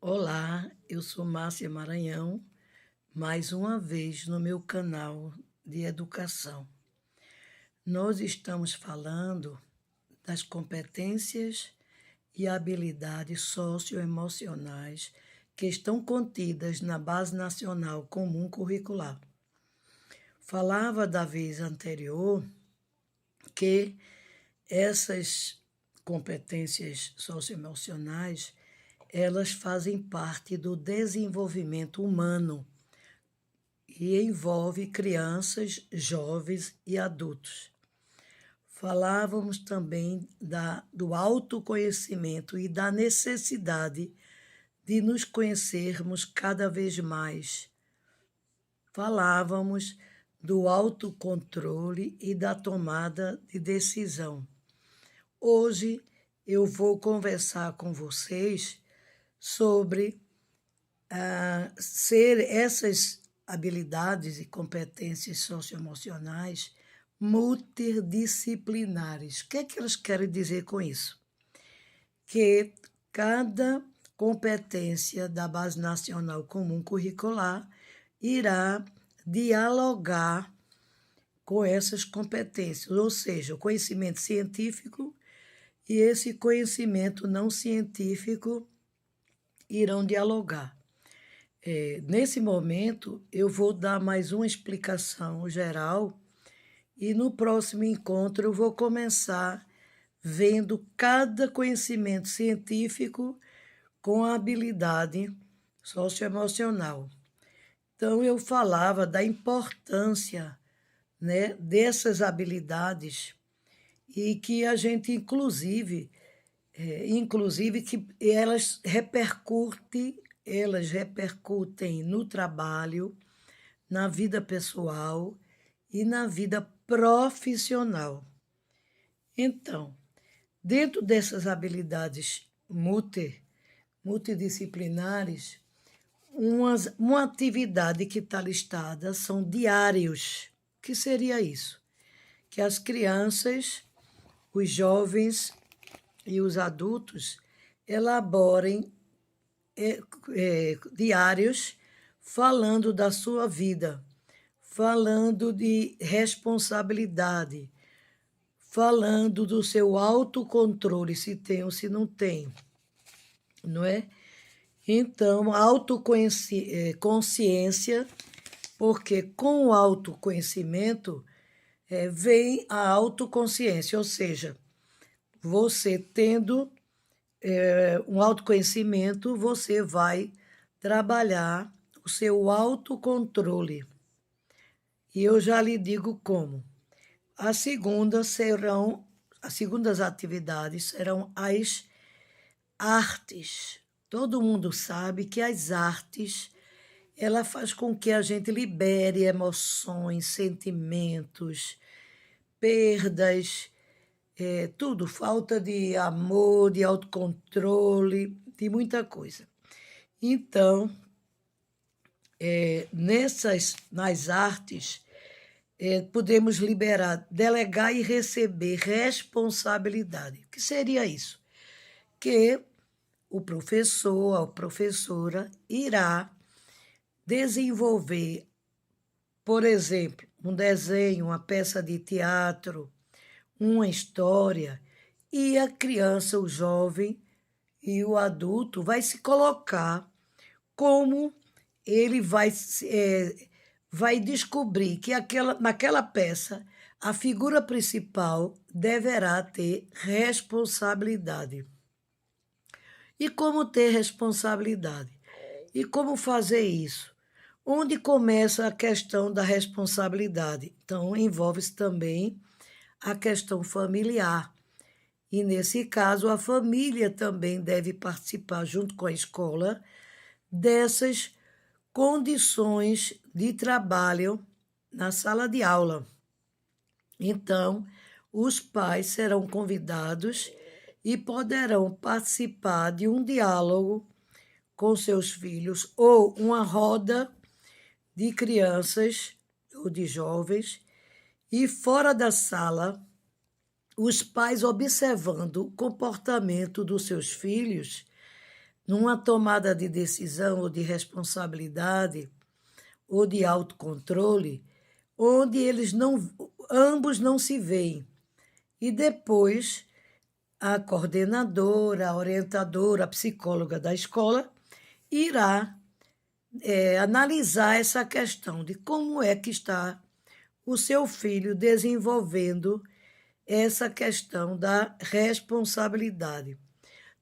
Olá, eu sou Márcia Maranhão, mais uma vez no meu canal de educação. Nós estamos falando das competências e habilidades socioemocionais que estão contidas na Base Nacional Comum Curricular. Falava da vez anterior que essas competências socioemocionais elas fazem parte do desenvolvimento humano e envolve crianças, jovens e adultos. Falávamos também do autoconhecimento e da necessidade de nos conhecermos cada vez mais. Falávamos do autocontrole e da tomada de decisão. Hoje eu vou conversar com vocês sobre ser essas habilidades e competências socioemocionais multidisciplinares. O que é que elas querem dizer com isso? Que cada competência da Base Nacional Comum Curricular irá dialogar com essas competências, ou seja, o conhecimento científico e esse conhecimento não científico irão dialogar. Nesse momento, eu vou dar mais uma explicação geral e no próximo encontro eu vou começar vendo cada conhecimento científico com a habilidade socioemocional. Então, eu falava da importância, né, dessas habilidades e que a gente, inclusive que elas repercutem no trabalho, na vida pessoal e na vida profissional. Então, dentro dessas habilidades multidisciplinares, uma atividade que está listada são diários. O que seria isso? Que as crianças, os jovens e os adultos elaborem diários falando da sua vida, falando de responsabilidade, falando do seu autocontrole, se tem ou se não tem, não é? Então, consciência, porque com o autoconhecimento vem a autoconsciência, ou seja, você tendo um autoconhecimento, você vai trabalhar o seu autocontrole. E eu já lhe digo como. As segundas atividades serão as artes. Todo mundo sabe que as artes, ela faz com que a gente libere emoções, sentimentos, perdas, tudo, falta de amor, de autocontrole, de muita coisa. Então, nas artes, podemos liberar, delegar e receber responsabilidade. O que seria isso? Que o professor, a professora, irá desenvolver, por exemplo, um desenho, uma peça de teatro, uma história, e a criança, o jovem e o adulto vai se colocar como ele vai descobrir que naquela peça a figura principal deverá ter responsabilidade. E como ter responsabilidade? E como fazer isso? Onde começa a questão da responsabilidade? Então, envolve-se também a questão familiar. E, nesse caso, a família também deve participar, junto com a escola, dessas condições de trabalho na sala de aula. Então, os pais serão convidados e poderão participar de um diálogo com seus filhos ou uma roda de crianças ou de jovens e fora da sala, os pais observando o comportamento dos seus filhos numa tomada de decisão ou de responsabilidade ou de autocontrole, onde ambos não se veem. E depois a coordenadora, a orientadora, a psicóloga da escola irá analisar essa questão de como é que está o seu filho desenvolvendo essa questão da responsabilidade.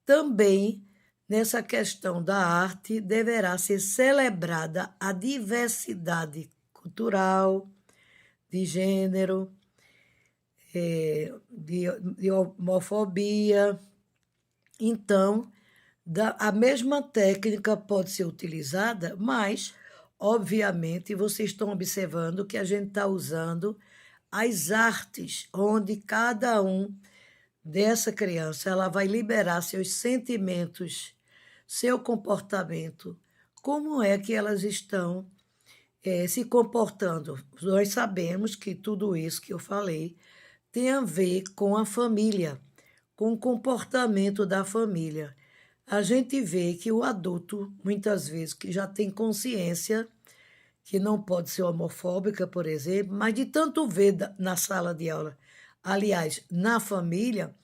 Também, nessa questão da arte, deverá ser celebrada a diversidade cultural, de gênero, de homofobia. Então, a mesma técnica pode ser utilizada, mas, obviamente, vocês estão observando que a gente está usando as artes, onde cada um dessa criança ela vai liberar seus sentimentos, seu comportamento, como é que elas estão se comportando. Nós sabemos que tudo isso que eu falei tem a ver com a família, com o comportamento da família. A gente vê que o adulto, muitas vezes, que já tem consciência que não pode ser homofóbica, por exemplo, mas de tanto ver na sala de aula, aliás, na família,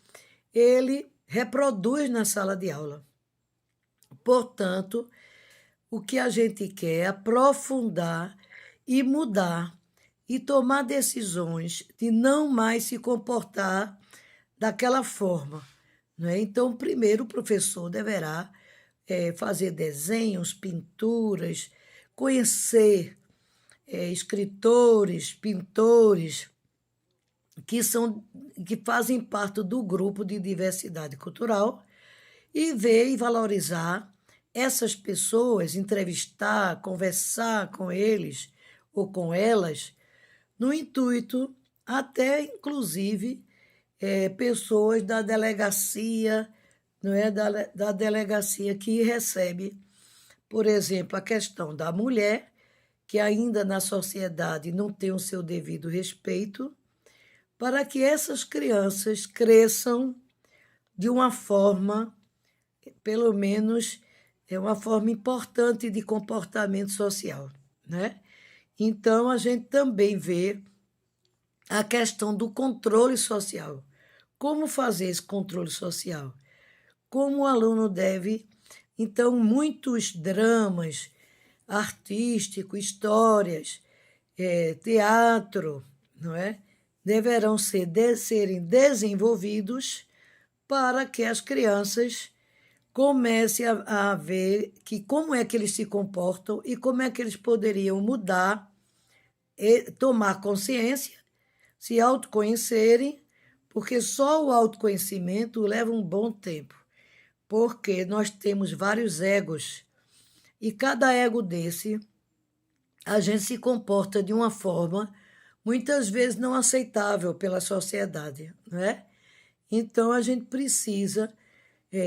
ele reproduz na sala de aula. Portanto, o que a gente quer é aprofundar e mudar e tomar decisões de não mais se comportar daquela forma. Não é? Então, primeiro, o professor deverá fazer desenhos, pinturas, conhecer escritores, pintores, que fazem parte do grupo de diversidade cultural e ver e valorizar essas pessoas, entrevistar, conversar com eles ou com elas, no intuito até, inclusive, pessoas da delegacia, não é? Da delegacia que recebe, por exemplo, a questão da mulher, que ainda na sociedade não tem o seu devido respeito, para que essas crianças cresçam de uma forma, pelo menos, uma forma importante de comportamento social, né? Então, a gente também vê a questão do controle social. Como fazer esse controle social? Como o aluno deve. Então, muitos dramas artísticos, histórias, teatro, não é? Deverão serem desenvolvidos para que as crianças comecem a ver que como é que eles se comportam e como é que eles poderiam mudar, tomar consciência, se autoconhecerem, porque só o autoconhecimento leva um bom tempo, porque nós temos vários egos e cada ego desse a gente se comporta de uma forma muitas vezes não aceitável pela sociedade, não é? Então a gente precisa,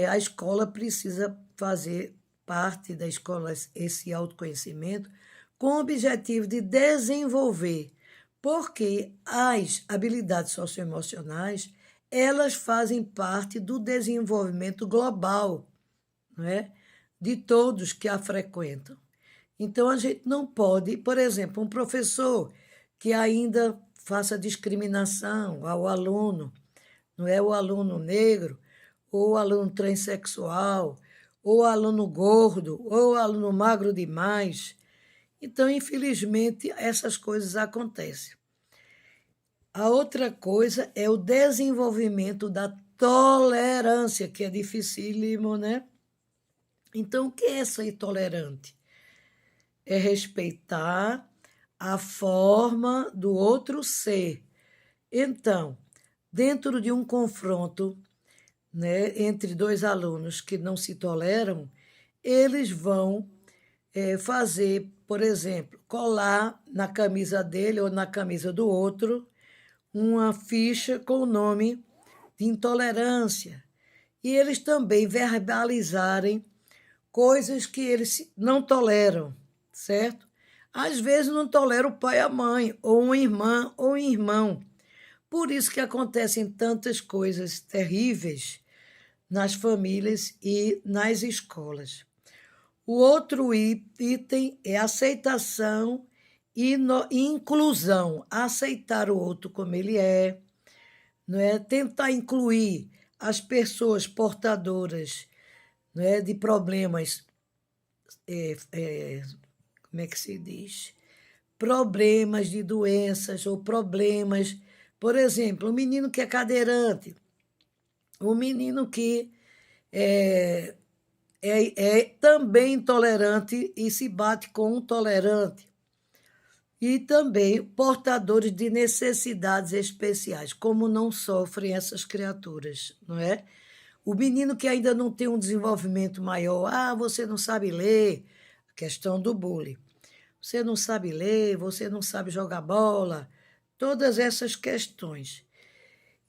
a escola precisa fazer parte da escola esse autoconhecimento com o objetivo de desenvolver, porque as habilidades socioemocionais, elas fazem parte do desenvolvimento global, não é? De todos que a frequentam. Então, a gente não pode, por exemplo, um professor que ainda faça discriminação ao aluno, não é o aluno negro, ou o aluno transexual, ou o aluno gordo, ou o aluno magro demais. Então, infelizmente, essas coisas acontecem. A outra coisa é o desenvolvimento da tolerância, que é dificílimo, né? Então, o que é ser tolerante? É respeitar a forma do outro ser. Então, dentro de um confronto, né, entre dois alunos que não se toleram, eles vão fazer, por exemplo, colar na camisa dele ou na camisa do outro uma ficha com o nome de intolerância. E eles também verbalizarem coisas que eles não toleram, certo? Às vezes não tolera o pai e a mãe, ou uma irmã ou um irmão. Por isso que acontecem tantas coisas terríveis, nas famílias e nas escolas. O outro item é aceitação e inclusão, aceitar o outro como ele é, não é? Tentar incluir as pessoas portadoras, não é? De problemas, como é que se diz? Problemas de doenças ou problemas, por exemplo, um menino que é cadeirante, um menino que é também intolerante e se bate com um tolerante. E também portadores de necessidades especiais, como não sofrem essas criaturas, não é? O menino que ainda não tem um desenvolvimento maior, você não sabe ler, a questão do bullying. Você não sabe ler, você não sabe jogar bola, todas essas questões.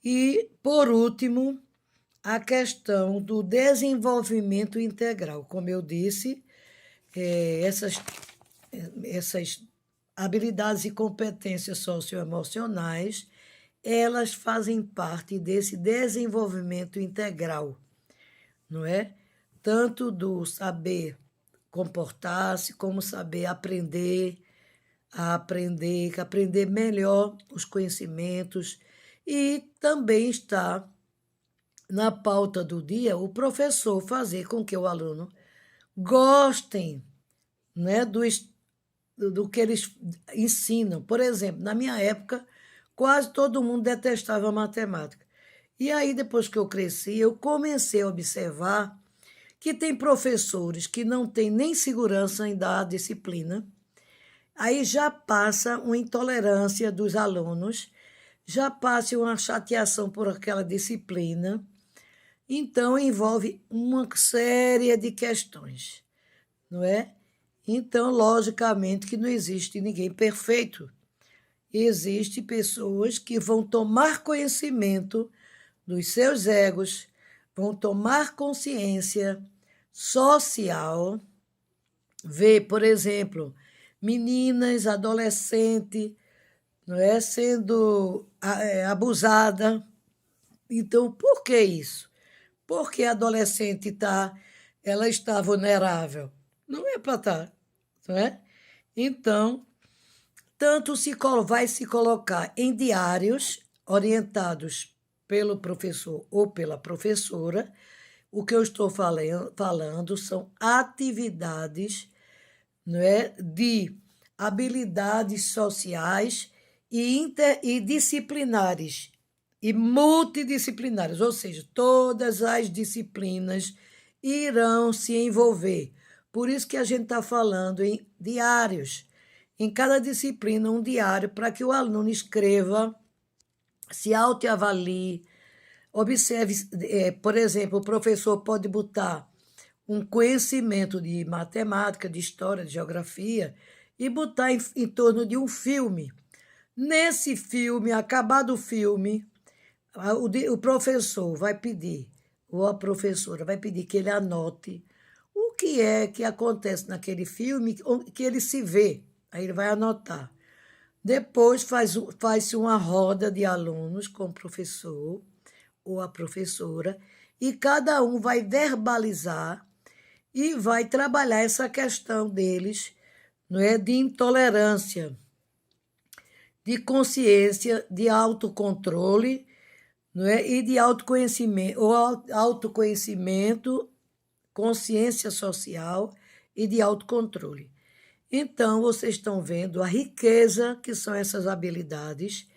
E, por último, a questão do desenvolvimento integral. Como eu disse, essas habilidades e competências socioemocionais, elas fazem parte desse desenvolvimento integral, não é? Tanto do saber comportar-se, como saber aprender melhor os conhecimentos, e também está na pauta do dia o professor fazer com que o aluno gostem, né, do que eles ensinam. Por exemplo, na minha época, quase todo mundo detestava matemática. E aí, depois que eu cresci, eu comecei a observar que tem professores que não têm nem segurança em dar a disciplina. Aí já passa uma intolerância dos alunos, já passa uma chateação por aquela disciplina. Então, envolve uma série de questões, não é? Então, logicamente que não existe ninguém perfeito. Existem pessoas que vão tomar conhecimento dos seus egos, vão tomar consciência social, ver, por exemplo, meninas, adolescentes, não é, sendo abusada. Então, por que isso? Porque a adolescente ela está vulnerável. Não é para estar, não é? Então, tanto vai se colocar em diários orientados pelo professor ou pela professora. O que eu estou falando são atividades, não é, de habilidades sociais e disciplinares e multidisciplinares, ou seja, todas as disciplinas irão se envolver. Por isso que a gente está falando em diários. Em cada disciplina, um diário para que o aluno escreva, se autoavalie, observe, por exemplo, o professor pode botar um conhecimento de matemática, de história, de geografia, e botar em torno de um filme. Nesse filme, acabado o filme, o professor vai pedir, ou a professora vai pedir que ele anote o que é que acontece naquele filme, que ele se vê. Aí ele vai anotar. Depois faz-se uma roda de alunos com o professor ou a professora, e cada um vai verbalizar e vai trabalhar essa questão deles, não é, de intolerância, de consciência, de autocontrole, não é, e de autoconhecimento, consciência social e de autocontrole. Então, vocês estão vendo a riqueza que são essas habilidades,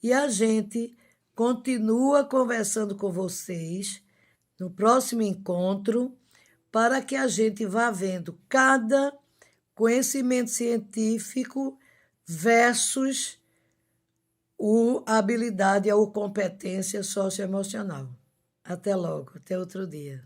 e a gente continua conversando com vocês no próximo encontro, para que a gente vá vendo cada conhecimento científico versus a habilidade ou competência socioemocional. Até logo, até outro dia.